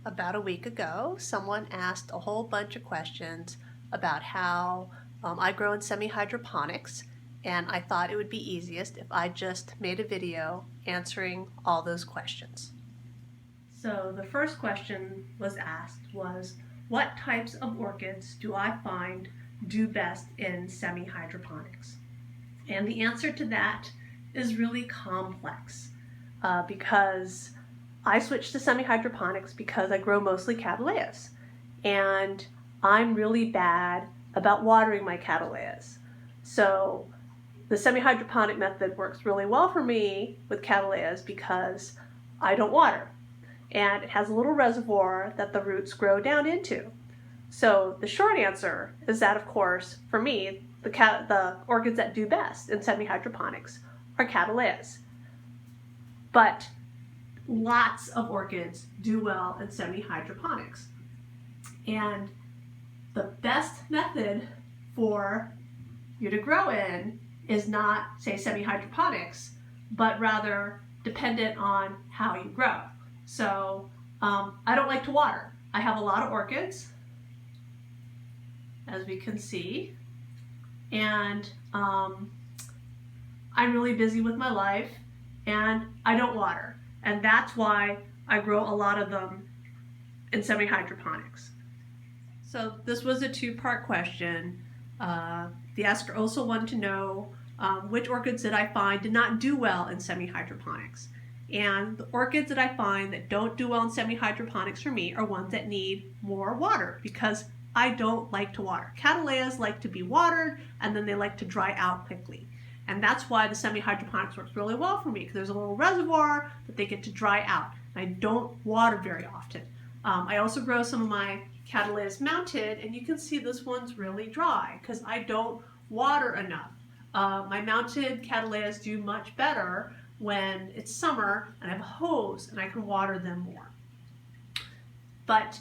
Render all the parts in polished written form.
About a week ago, someone asked a whole bunch of questions about how I grow in semi-hydroponics, and I thought it would be easiest if I just made a video answering all those questions. So the first question was asked was, what types of orchids do I find do best in semi-hydroponics? And the answer to that is really complex because I switched to semi-hydroponics because I grow mostly cattleyas, and I'm really bad about watering my cattleyas. So the semi-hydroponic method works really well for me with cattleyas because I don't water, and it has a little reservoir that the roots grow down into. So the short answer is that, of course, for me, the orchids that do best in semi-hydroponics are cattleyas. But lots of orchids do well in semi-hydroponics. And the best method for you to grow in is not, say, semi-hydroponics, but rather dependent on how you grow. So I don't like to water. I have a lot of orchids, as we can see, and I'm really busy with my life, and I don't water. And that's why I grow a lot of them in semi-hydroponics. So this was a two-part question. The asker also wanted to know which orchids that I find did not do well in semi-hydroponics. And the orchids that I find that don't do well in semi-hydroponics for me are ones that need more water because I don't like to water. Cattleyas like to be watered, and then they like to dry out quickly. And that's why the semi-hydroponics works really well for me, because there's a little reservoir that they get to dry out. I don't water very often. I also grow some of my cattleyas mounted, and you can see this one's really dry because I don't water enough. My mounted cattleyas do much better when it's summer and I have a hose and I can water them more. But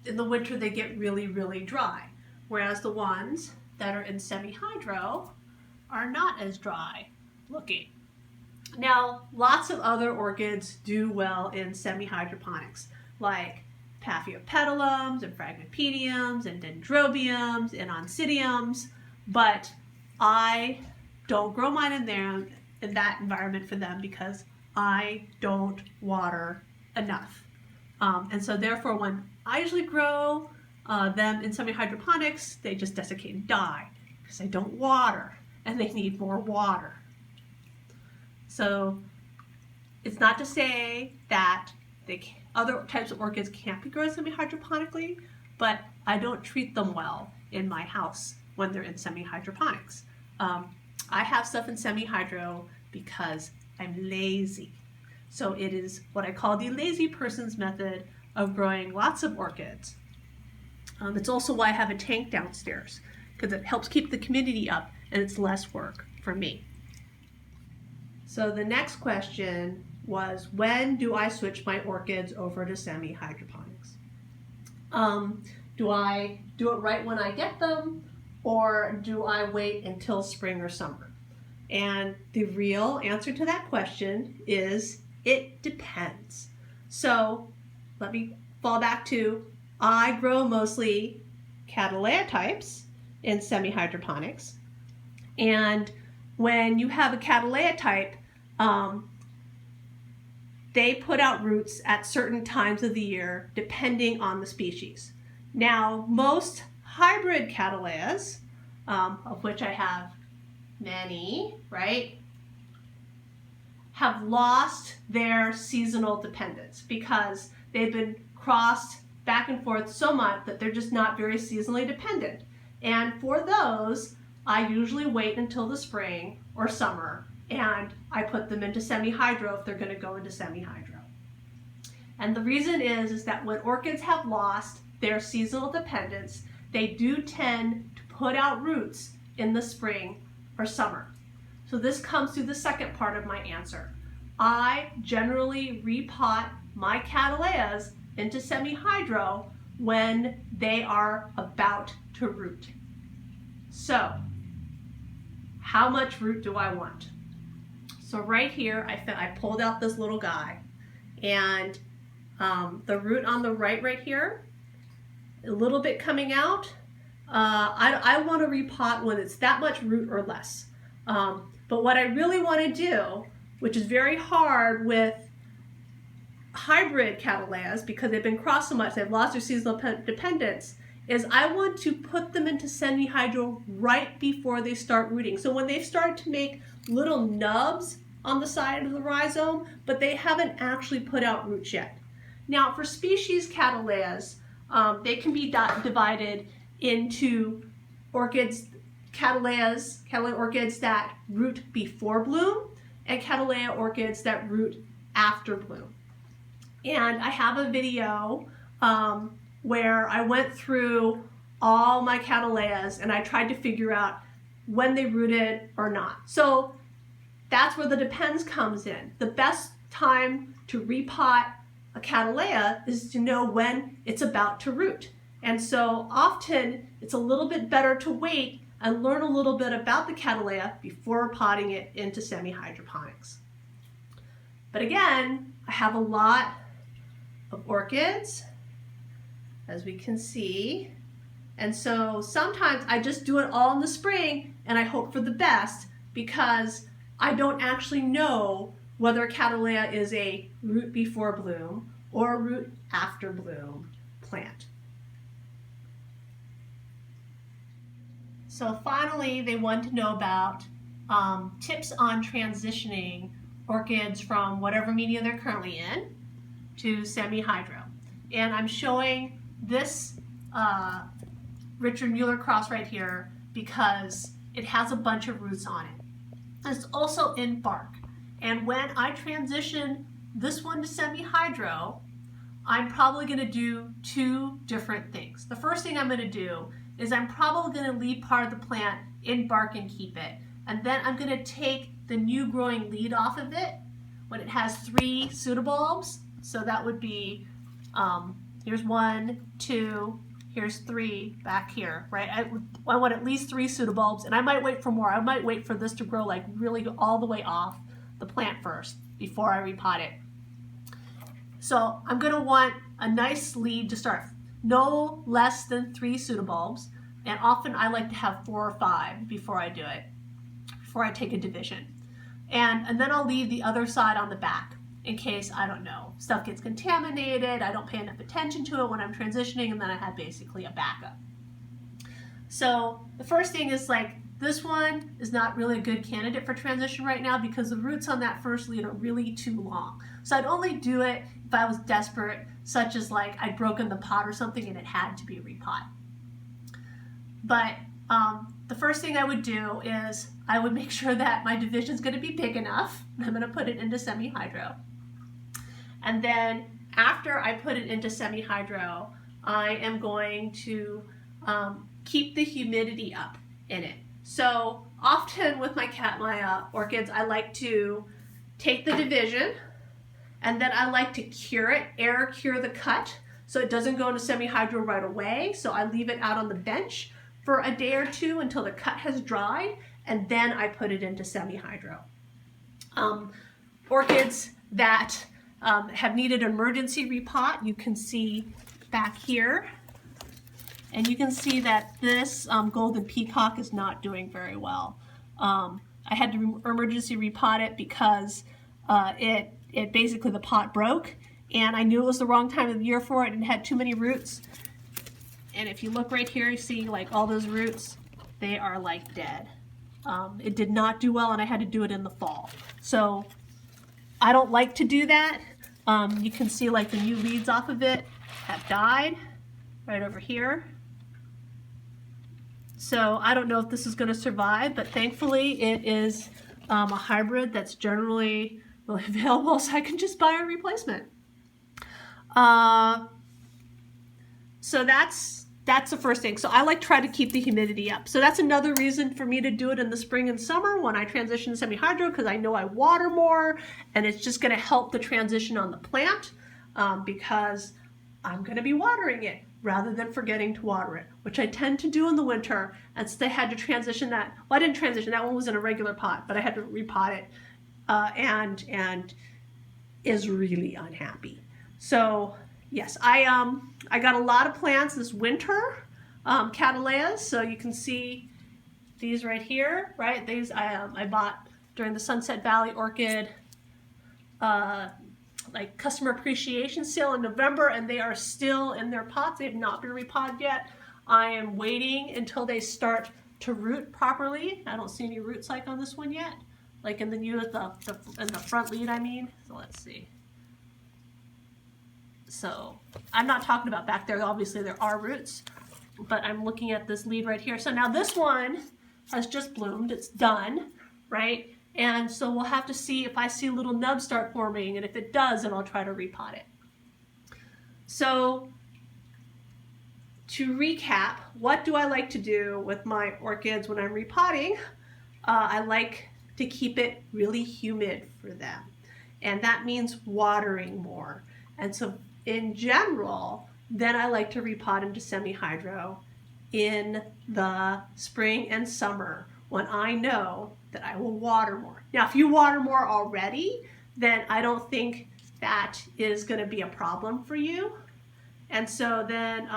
in the winter they get really, really dry, whereas the ones that are in semi-hydro are not as dry looking. Now, lots of other orchids do well in semi-hydroponics, like Paphiopedilums and Phragmipediums and Dendrobiums and Oncidiums, but I don't grow mine in that environment for them because I don't water enough. And so therefore, when I usually grow them in semi-hydroponics, they just desiccate and die because I don't water, and they need more water. So it's not to say that other types of orchids can't be grown semi-hydroponically, but I don't treat them well in my house when they're in semi-hydroponics. I have stuff in semi-hydro because I'm lazy. So it is what I call the lazy person's method of growing lots of orchids. It's also why I have a tank downstairs, because it helps keep the humidity up and it's less work for me. So the next question was, when do I switch my orchids over to semi-hydroponics? Do I do it right when I get them, or do I wait until spring or summer? And the real answer to that question is, it depends. So let me fall back to, I grow mostly Cattleya types in semi-hydroponics. And when you have a Cattleya type, they put out roots at certain times of the year depending on the species. Now, most hybrid Cattleyas, of which I have many, right, have lost their seasonal dependence because they've been crossed back and forth so much that they're just not very seasonally dependent. And for those, I usually wait until the spring or summer, and I put them into semi-hydro if they're going to go into semi-hydro. And the reason is that when orchids have lost their seasonal dependence, they do tend to put out roots in the spring or summer. So this comes to the second part of my answer. I generally repot my Cattleyas into semi-hydro when they are about to root. So, how much root do I want? So right here, I pulled out this little guy, and The root on the right here, a little bit coming out. I want to repot when it's that much root or less. But what I really want to do, which is very hard with hybrid cattleyas because they've been crossed so much, they've lost their seasonal dependence, is I want to put them into semihydro right before they start rooting. So when they've started to make little nubs on the side of the rhizome, but they haven't actually put out roots yet. Now for species cattleyas, they can be divided into orchids, cattleya orchids that root before bloom and cattleya orchids that root after bloom. And I have a video where I went through all my cattleyas and I tried to figure out when they rooted or not. So that's where the depends comes in. The best time to repot a cattleya is to know when it's about to root. And so often it's a little bit better to wait and learn a little bit about the cattleya before potting it into semi-hydroponics. But again, I have a lot of orchids, as we can see. And so sometimes I just do it all in the spring and I hope for the best because I don't actually know whether a cattleya is a root before bloom or a root after bloom plant. So finally, they want to know about tips on transitioning orchids from whatever media they're currently in to semi-hydro. And I'm showing this Richard Mueller cross right here because it has a bunch of roots on it. It's also in bark. And when I transition this one to semi-hydro, I'm probably going to do two different things. The first thing I'm going to do is I'm probably going to leave part of the plant in bark and keep it. And then I'm going to take the new growing lead off of it when it has 3 pseudobulbs. So that would be, here's 1, 2, here's 3 back here, right? I want at least 3 pseudobulbs, and I might wait for more. I might wait for this to grow like really all the way off the plant first before I repot it. So I'm going to want a nice lead to start. No less than 3 pseudobulbs, and often I like to have 4 or 5 before I do it, before I take a division. And then I'll leave the other side on the back in case, I don't know, stuff gets contaminated, I don't pay enough attention to it when I'm transitioning, and then I have basically a backup. So the first thing is like, this one is not really a good candidate for transition right now because the roots on that first lead are really too long. So I'd only do it if I was desperate, such as like I'd broken the pot or something and it had to be repot. But the first thing I would do is I would make sure that my division is going to be big enough. I'm going to put it into semi-hydro. And then after I put it into semi-hydro, I am going to keep the humidity up in it. So often with my orchids, I like to take the division and then I like to cure it, air cure the cut so it doesn't go into semi-hydro right away. So I leave it out on the bench for a day or 2 until the cut has dried, and then I put it into semi-hydro. Orchids that have needed emergency repot, you can see back here. And you can see that this golden peacock is not doing very well. I had to emergency repot it because it basically, the pot broke, and I knew it was the wrong time of the year for it and had too many roots. And if you look right here, you see like all those roots, they are like dead. It did not do well, and I had to do it in the fall. So I don't like to do that. You can see like the new leaves off of it have died right over here. So I don't know if this is going to survive, but thankfully it is a hybrid that's generally really available, so I can just buy a replacement. So that's the first thing. So I like to try to keep the humidity up. So that's another reason for me to do it in the spring and summer when I transition to semi-hydro, because I know I water more and it's just going to help the transition on the plant because I'm going to be watering it rather than forgetting to water it, which I tend to do in the winter. And so I had to transition that. Well, I didn't transition. That one was in a regular pot, but I had to repot it and is really unhappy. So yes, I got a lot of plants this winter, cattleyas. So you can see these right here, right? These I bought during the Sunset Valley Orchid like customer appreciation sale in November, and they are still in their pots. They have not been repotted yet. I am waiting until they start to root properly. I don't see any root cycle on this one yet, like in the in the front lead, I mean. So let's see. So I'm not talking about back there. Obviously there are roots, but I'm looking at this lead right here. So now this one has just bloomed. It's done, right? And so we'll have to see if I see little nubs start forming, and if it does, then I'll try to repot it. So to recap, what do I like to do with my orchids when I'm repotting? I like to keep it really humid for them. And that means watering more. And so in general, then I like to repot into semihydro in the spring and summer when I know that I will water more. Now, if you water more already, then I don't think that is going to be a problem for you. And so then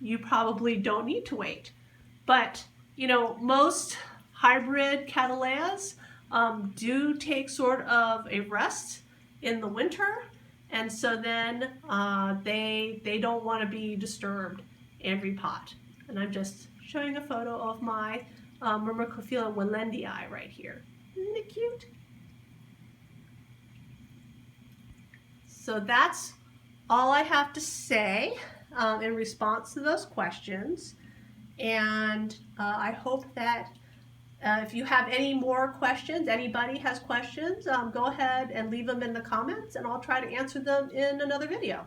you probably don't need to wait. But, you know, most hybrid cattleyas do take sort of a rest in the winter. And so then they don't want to be disturbed in repot. And I'm just showing a photo of my Myrmecophila wellendii right here. Isn't it cute? So that's all I have to say in response to those questions. And I hope that if you have any more questions, anybody has questions, go ahead and leave them in the comments, and I'll try to answer them in another video.